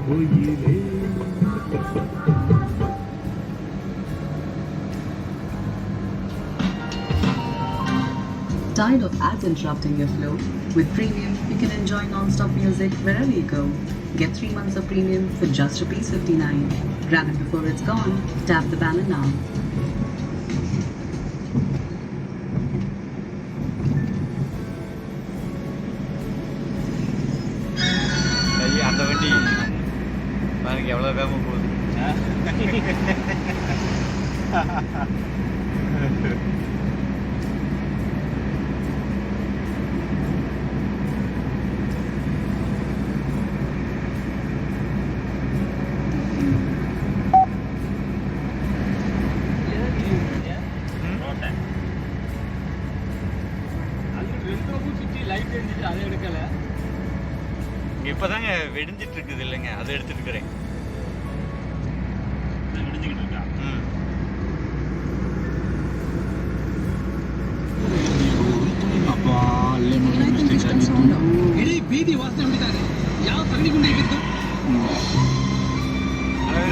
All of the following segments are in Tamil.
Tired of ads interrupting your flow? With Premium, you can enjoy non-stop music wherever you go. Get 3 months of Premium for just ₹59. Grab it before it's gone. Tap the banner now. அந்த வண்டி பாருங்க எவ்வளோ வேகமாக போகுது. இப்பதாங்க வெடிஞ்சிட்டு இருக்குது இல்லைங்க, அதை எடுத்துட்டு இருக்கிறேன்.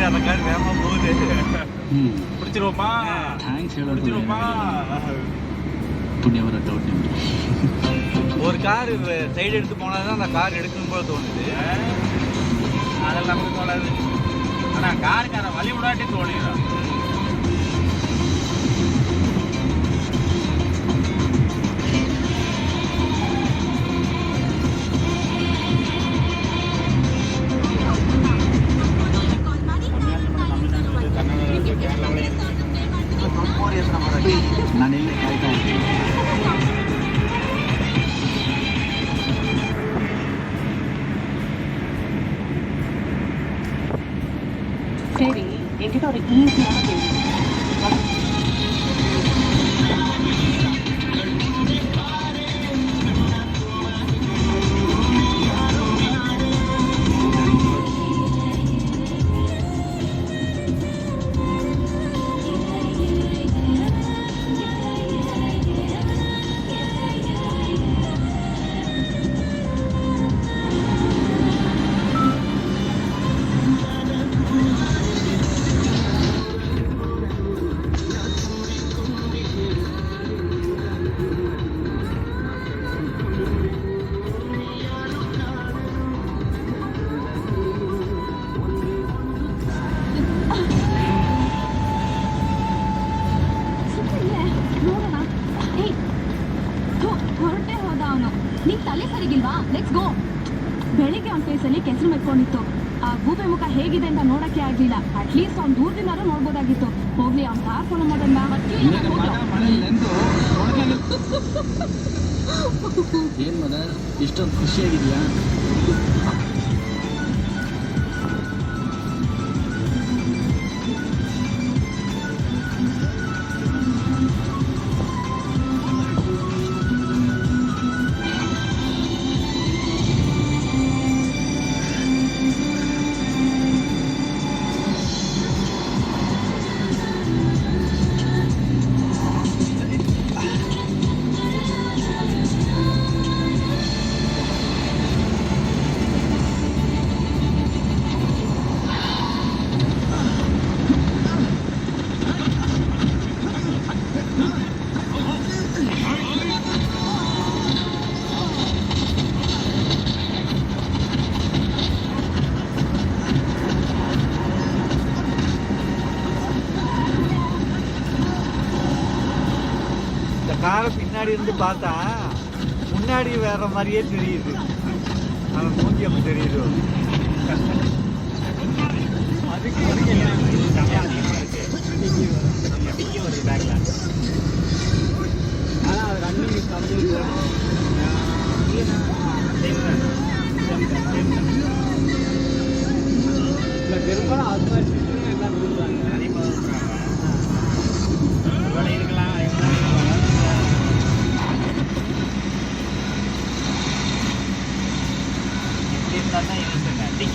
அந்த கார் வேகமா போகுது. பிடிச்சிருவோமா? ஒரு கார் சைடு எடுத்து போனாதான் அந்த கார் எடுக்கணும் போல தோணுது. அதெல்லாம் நமக்கு தோணாது. ஆனா காருக்கு அதை வழி விடாட்டி தோணிடும். சரி, என்கிட்ட ஒரு ஈஸியான கேள்வி. ನೀನ್ ತಲೆ ಸರಿಗಿಲ್ವಾ? Let's go. ಬೆಳಿಗ್ಗೆ ಅವ್ನ ಫೇಸಲ್ಲಿ ಕೆಸರು ಮೆತ್ಕೊಂಡಿತ್ತು. ಆ ಗೂಬೆ ಮುಖ ಹೇಗಿದೆ ಅಂತ ನೋಡಕ್ಕೆ ಆಗ್ಲಿಲ್ಲ. ಅಟ್ಲೀಸ್ಟ್ ಅವ್ನ ದೂರದಿಂದಾರು ನೋಡ್ಬೋದಾಗಿತ್ತು. ಹೋಗ್ಲಿ, ಅವ್ನ ಕಾರ್ ಫಾಲೋ ಮಾಡೋಣ. ಏನ್ ಮದರ್ ಇಷ್ಟೊಂದು ಖುಷಿಯಾಗಿದ್ಯಾ? காரை பின்னாடி இருந்து பார்த்தா முன்னாடி வேற மாதிரியே தெரியுது. அவன் மூஞ்சி அப்படி தெரியுது. பெரும்பாலும் அது மாதிரி எல்லாம் விரும்புறாங்க. இருக்கலாம்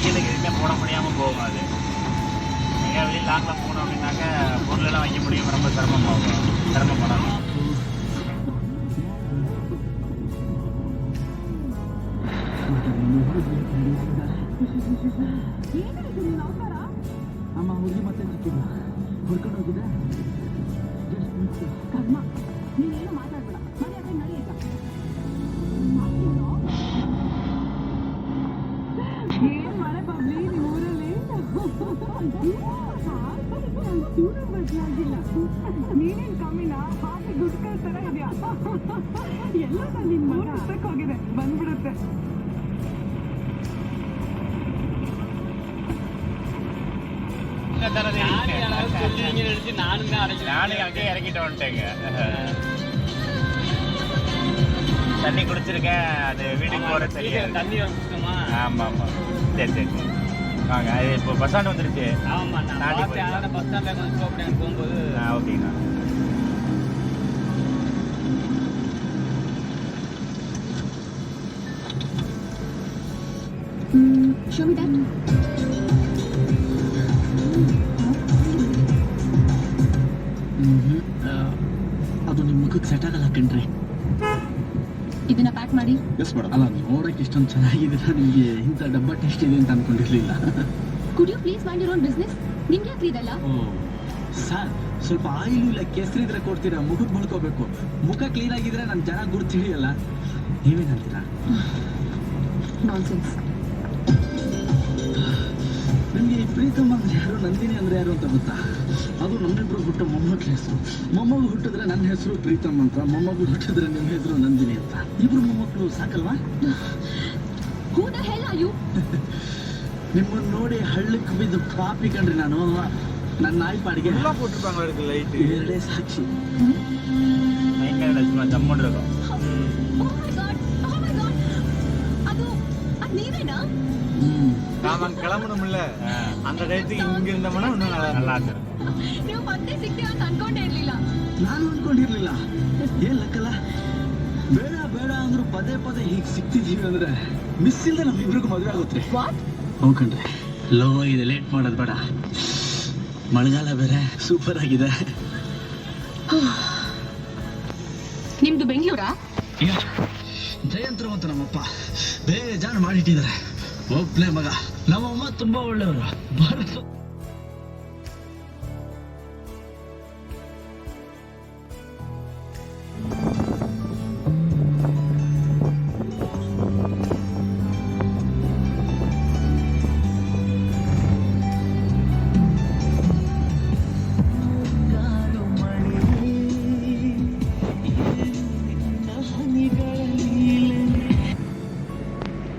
கீழே எதுவுமே போட முடியாமல் போகும். அது எங்கேயா வெளியே லாங்கில் போகணும் அப்படின்னாக்க பொருளெல்லாம் வைக்க முடியும், ரொம்ப சிரமப்படணும். ಏನಾಯ್ತು ನೀನು ಅವತಾರ? ಅಮ್ಮ ಹುಡುಗಿ ಮತ್ತೆ ಸಿಕ್ಕಿಲ್ಲ, ಹುಡ್ಕೊಂಡು ಹೋಗಿದೆ. ಕರ್ಮ, ನೀನೇನು ಮಾತಾಡ್ಬೇಡ, ಮನೆ ಹತ್ರ ನಡಿ ಈಗ. ಏನ್ ಮಳೆ ಬಬ್ಲಿ ನಿಮ್ಮ ಊರಲ್ಲಿ? ಚೂರು ಬದಲಾಗಿಲ್ಲ. ನೀನೇನ್ ಕಮ್ಮಿನ ಹಾಕಿ ಗುಡ್ಕಲ್ ತರ ಇದೆಯಾ? ಎಲ್ಲ ನಾನು ನಿನ್ ಮಗ ಅಷ್ಟಕ್ಕೆ ಹೋಗಿದೆ, ಬಂದ್ಬಿಡುತ್ತೆ. அங்கே இறக்கிட்டு வந்துட்டேங்க. தண்ணி குடிச்சிருக்கேன், அது வீட்டுக்கு போகிற சரியா தண்ணி வந்துச்சுமா. ஆமாம் ஆமாம், சரி சரி சரி வாங்க. அது இப்போ பஸ் ஸ்டாண்ட் வந்துருச்சு. ஆமாம், நான் பஸ் ஸ்டாண்டில் கொஞ்சம் போகும்போது. ஓகேண்ணா. Show me that. ಅದು ನಿಮ್ಮ ಮುಖಕ್ಕೆ ಸೆಟ್ ಆಗಲ್ಲ ಕಣ್ರಿ. ಇದನ್ನ ಪ್ಯಾಕ್ ಮಾಡಿ. Yes madam. ಅಲ್ಲ, ನೋಡಕ್ಕೆ ಇಷ್ಟೊಂದು ಚೆನ್ನಾಗಿದ್ದೀರಾ, ನಿಮಗೆ ಇಂಥ ಡಬ್ಬ ಟೇಸ್ಟ್ ಇದೆ ಅಂತ ಅನ್ಕೊಂಡಿರ್ಲಿಲ್ಲ. Could you please mind your own business? ನಿಮ್ಗೆ ಯಾಕೆ ಇದಲ್ಲ? ಓ ಸರ್, ಸ್ವಲ್ಪ ಆಯಿಲು ಇಲ್ಲ ಕೆಸರು ಇದ್ರೆ ಕೊಡ್ತೀರಾ, ಮುಖಕ್ಕೆ ಬಳ್ಕೋಬೇಕು. ಮುಖ ಕ್ಲೀನ್ ಆಗಿದ್ರೆ ನನ್ನ ಜನ ಗುರ್ತು ಹಿಡಿಯಲ್ಲ. ನೀವೇನಂತೀರಾ? ನಾನ್ಸೆನ್ಸ್. ನನಗೆ ಪ್ರೀತಮ್ ಅಂದ್ರೆ ಯಾರು, ನಂದಿನಿ ಅಂದ್ರೆ ಯಾರು ಅಂತ ಗೊತ್ತಾ? ಅದು ನಮ್ಮಿಬ್ರು ಹುಟ್ಟ ಮೊಮ್ಮಗಳ ಹೆಸರು. ಮೊಮ್ಮಗು ಹುಟ್ಟಿದ್ರೆ ನನ್ನ ಹೆಸರು ಪ್ರೀತಮ್ ಅಂತ, ಮೊಮ್ಮಗು ಹುಟ್ಟಿದ್ರೆ ನಿಮ್ಮ ಹೆಸರು ನಂದಿನಿ ಅಂತ. ಇಬ್ರು ಮೊಮ್ಮಕ್ಕಳು ಸಾಕಲ್ವಾ? Who the hell are you? ನಿಮ್ಮನ್ನು ನೋಡಿ ಹಳ್ಳಕ್ಕೆ ಬಿದ್ದು ಪಾಪಿ ಕಂಡ್ರಿ ನಾನು. ನನ್ನ ನಾಯಿ ಪಾಡಿಗೆ ಲೈಟ್ ಎರಡೇ ಸಾಕ್ಷಿ. தம்முடுறோம். Oh my god, oh my god. ಅದು ನೀವೇನಾ? நாம கிளம்பணும்ல, அந்த டயத்துக்கு இங்க இருந்தோம்னா இன்னும் நல்லா இருக்கும். ನೀವು ಮತ್ತೆ ಸಿಗ್ತೀರಾ ಅಂತ ಅನ್ಕೊಂಡೇ ಇರ್ಲಿಲ್ಲ. ನಾನು ಅನ್ಕೊಂಡಿರ್ಲಿಲ್ಲ. ಏನ್ ಲೆಕ್ಕಲ್ಲ, ಬೇಡ ಬೇಡ ಅಂದ್ರು ಪದೇ ಪದೇ ಹೀಗೆ ಸಿಗ್ತಿದೀವಿ ಅಂದ್ರೆ ಮಿಸ್ ಇಲ್ಲದೆ ನಮ್ಮಿಬ್ರಿಗೂ ಮದುವೆ ಆಗುತ್ತೆ. ವಾಟ್? ಹೋಗ್ಕಂಡ್ರೆ ಲೋ ಇದೆ, ಲೇಟ್ ಮಾಡೋದು ಬೇಡ. ಮಳೆಗಾಲ ಬೇರೆ ಸೂಪರ್ ಆಗಿದೆ. ನಿಮ್ದು ಬೆಂಗಳೂರಾ? ಜಯಂತ್ರ ಅಂತ ನಮ್ಮಪ್ಪ ಬೇಜಾರು ಮಾಡಿಟ್ಟಿದ್ದಾರೆ. ಒಬ್ನೇ ಮಗ. ನಮ್ಮಮ್ಮ ತುಂಬಾ ಒಳ್ಳೆಯವರು.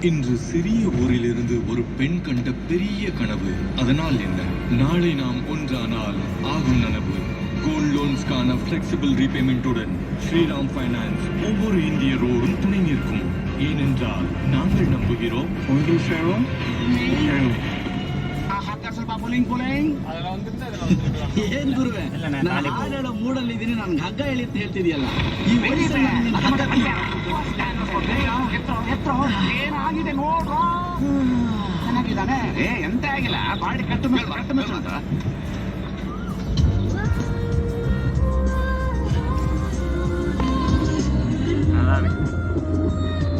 இன்று சிறிய ஊரிலிருந்து ஒரு பெண் கண்ட பெரிய கனவு. அதனால் என்ன, நாளை நாம் ஒன்றானால் ஆகும் நனவு. கோல்ட் லோன்ஸ்கான ஃபிளெக்சிபிள் ரீபேமெண்ட்டுடன் ஸ்ரீராம் ஃபைனான்ஸ் ஒவ்வொரு இந்தியரோடும் துணை நிற்கும். ஏனென்றால் நாங்கள் நம்புகிறோம் ஒன்று சேரும். ಏನ್ ಗುರುವೆ, ನಾನು ಹಾಡಾಡೋ ಮೂಡಲ್ಲಿ ಇದ್ದೀನಿ, ನನ್ಗೆ ಹಗ್ಗ ಹೇಳಿ ಅಂತ ಹೇಳ್ತಿದ್ಯಲ್ಲ. ಈ ಏನಾಗಿದೆ ನೋಡ್ರೋ. ಚೆನ್ನಾಗಿದ್ದಾನೆ. ಎಂತ ಆಗಿಲ್ಲ, ಬಾಡಿ ಕಟ್ಟು ಅಂತ.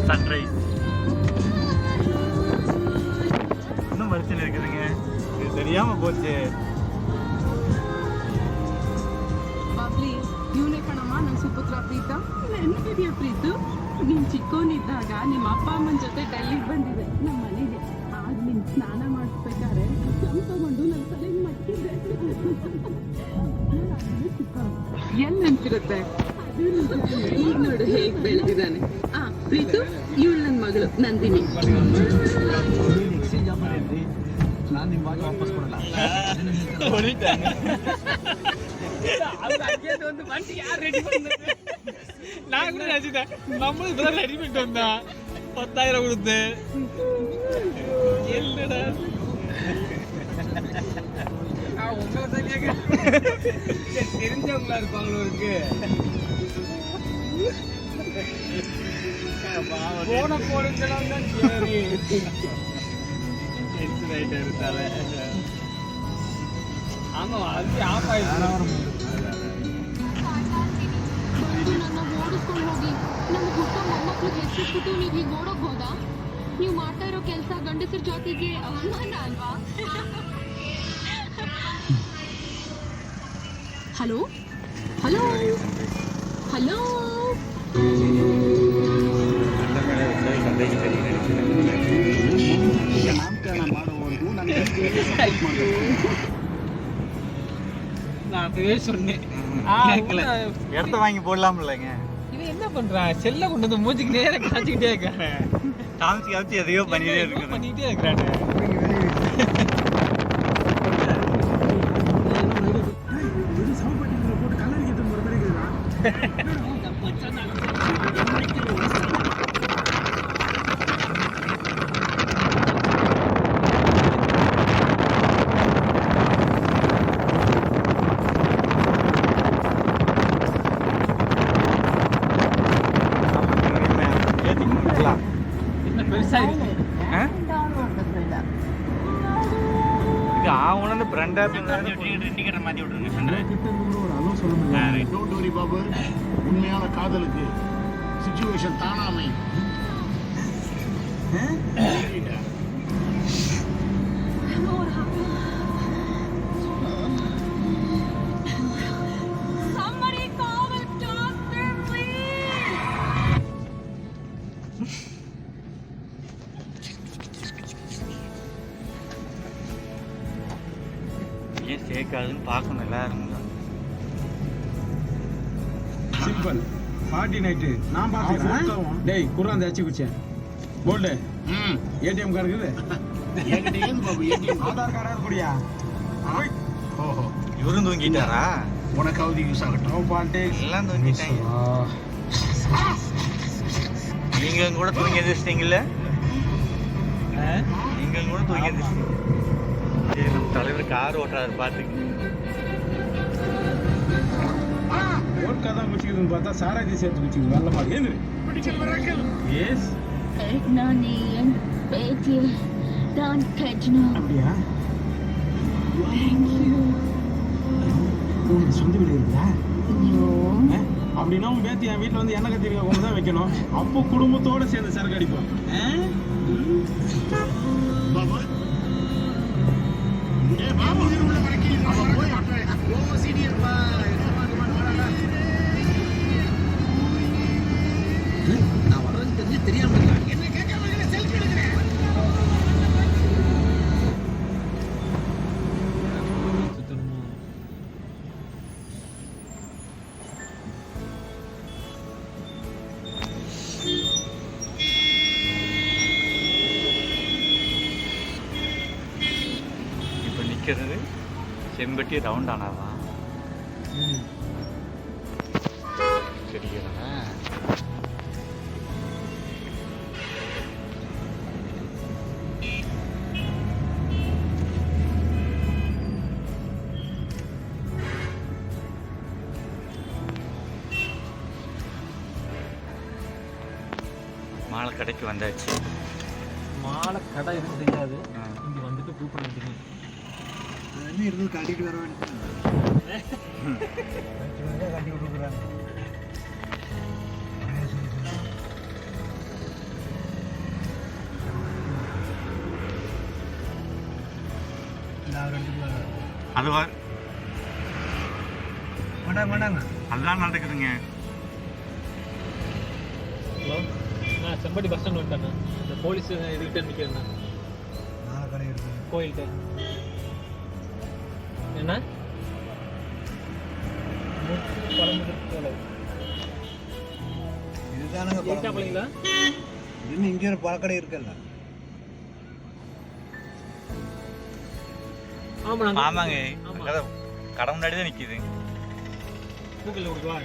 சன்ரைஸ் இன்னும் வரிசையில் இருக்குதுங்க, இது தெரியாம போச்சு. ಬಾಬ್ಲಿ, ಇವನೇ ಕಣಮ್ಮ ನನ್ನ ಸುಪುತ್ರ ಪ್ರೀತ. ನೆನಪಿದೆಯಾ ಪ್ರೀತು? ನೀನ್ ಚಿಕ್ಕವನಿದ್ದಾಗ ನಿಮ್ಮ ಅಪ್ಪ ಅಮ್ಮನ ಜೊತೆ ಡೆಲ್ಲಿಗೆ ಬಂದಿದೆ ನಮ್ಮ ಮನೆಗೆ. ಆಗ ನಿನ್ ಸ್ನಾನ ಮಾಡಿಸ್ಬೇಕಾದ್ರೆ ಕಣ್ ತಗೊಂಡು ನನ್ನ ತಲೆಗೆ ಮಟ್ಟಿದ್ದೆ. ಎಲ್ಲಿ ನೆನ್ಪಿರುತ್ತೆ? ಈಗ ನೋಡು ಹೇಗ್ ಬೆಳೆದಿದ್ದಾನೆ. ಪ್ರೀತು, ಇವಳು ನನ್ನ ಮಗಳು ನಂದಿನಿ. ಎಕ್ಸ್ಚೇಂಜ್ ಆಫರ್ ಏನ್ರಿ? ನಾನು ನಿಮ್ಮ ಮಗ ವಾಪಸ್ ಕೊಡಲ್ಲ. நான் கூட நினைச்சிட்டேன் நம்மளும் இப்பதான் ரெடி பண்ணிட்டு வந்தா 10,000 கொடுத்து என்னடா உங்களை தனியாக தெரிஞ்சவங்களா இருப்பாங்களோ இருக்கு. போன போடுங்கலாம் தான் சரி இருந்தால. ஆமா, அது ஆஃப் ஆயிடுச்சு. ನನ್ನ ಓಡಿಸ್ಕೊಂಡು ಹೋಗಿ ನಮ್ಮ ಹುಟ್ಟ ಮೊಮ್ಮಕ್ಳಿಗೆ ಹೆಸರಿಟ್ಬಿಟ್ಟು ನೀವು ಈಗ ಓಡೋಗ್ಬೋದಾ? ನೀವು ಮಾಡ್ತಾ ಇರೋ ಕೆಲಸ ಗಂಡಸರ ಜೊತೆಗೆ ಅವಮಾನ ಅಲ್ವಾ? ಹಲೋ ಹಲೋ ಹಲೋ ನಾಮಕರಣ ಮಾಡುವವರೆಗೂ ನನಗೆ நான் அப்பவே சொன்னேன். இடத்த வாங்கி போடலாம்லங்க. இவன் என்ன பண்றான்? செல்ல கொண்டு வந்து மூஞ்சிக்கு நேரா காமிச்சிக்கிட்டே இருக்கானே. காமிச்சு எதையோ பண்ணிட்டே இருக்கானே. பண்ணிட்டே இருக்கானே. போட்டு கலரிக்கு எடுத்து போற மாதிரி இருக்குதா? என்ன பெருசா இருக்கு? இது ஆவணன்னு பிரண்டா இண்டிகேட்டர் மாத்தி விட்டுருங்க சொன்னேன். ஒரு அளவு சொல்ல முடியாது. டோன்ட் வரி பாபு, உண்மையான காதலுக்கு சிச்சுவேஷன் தானா அமையும். Somebody call the doctor, please. ஏன் சேர்க்காதுன்னு பார்க்கணும் எல்லாரும். சிம்பிள் பார்ட்டி நைட்டு நான் பார்த்துக்கிறேன். டேய் குர்ரா அந்த அச்சு குச்சேன் போல்டு ஏடிஎம் கார்டு இருக்குது. என்கிட்ட ஏன் பாபு ஏடிஎம் ஆதார் கார்டு கூடியா? ஓஹோ, இவரும் தூங்கிட்டாரா? உனக்காவது யூஸ் ஆகட்டும். பாட்டு எல்லாம் தூங்கிட்டாங்க. நீங்க கூட தூங்கி எந்திரிச்சிட்டீங்கல்ல? நீங்க கூட தூங்கி எந்திரிச்சிட்டீங்க. சரி, நம்ம தலைவர் கார் ஓட்டுறாரு பாத்துக்கு. ஓட்கா தான் குச்சிக்குதுன்னு பார்த்தா சாராஜி சேர்த்து குச்சிக்குது. நல்ல மாதிரி ஏன்னு எஸ் நான் பேத்திய தான் கட்டணும். அப்படியா? உனக்கு சொந்த வீடு இருக்குதா? அப்படின்னா உன் பேத்தி என் வீட்டில் வந்து எண்ணெய் கத்திரிக்கா கொண்டு தான் வைக்கணும். அப்போ குடும்பத்தோட சேர்ந்து சரக்கு அடிப்போம். பாபு ஏ பாபு உள்ள வரைக்கும் அவன் போய் ஓ சீனியர் பா நான் வர்றது தெரிஞ்சு தெரியாம இருக்கான். என்ன கேட்காம செல்ஃபி எடுக்கிறேன். இப்போ நிற்கிறது செம்பட்டி ரவுண்ட் ஆனாதான் சரிங்களா? மாலை கடைக்கு வந்தாச்சு. மாலை கடை எதுவும் தெரியாது. இங்க வந்துட்டு கூப்பிட வேண்டியது. என்ன இருந்து காட்டிட்டு வர வேண்டியது. கட்டி விட்டுருக்குறாங்க. அது மாட்டாங்க. அதுதான் நடக்குதுங்க. ஹலோ, நான் செம்பட்டி பஸ் ஸ்டாண்ட் வந்துட்டேண்ணா. இந்த போலீஸ் இதுக்கிட்ட நிற்கிறேண்ணா. நாலு கடை இருக்கு கோயில்கிட்ட. என்ன இதுதானுங்க. இன்னும் இங்கே ஒரு பழக்கடை இருக்குல்ல. ஆமாண்ணா. ஆமாங்க, கடை முன்னாடி தான் நிற்கிது. கூகுளில் கொடுக்கலாம்.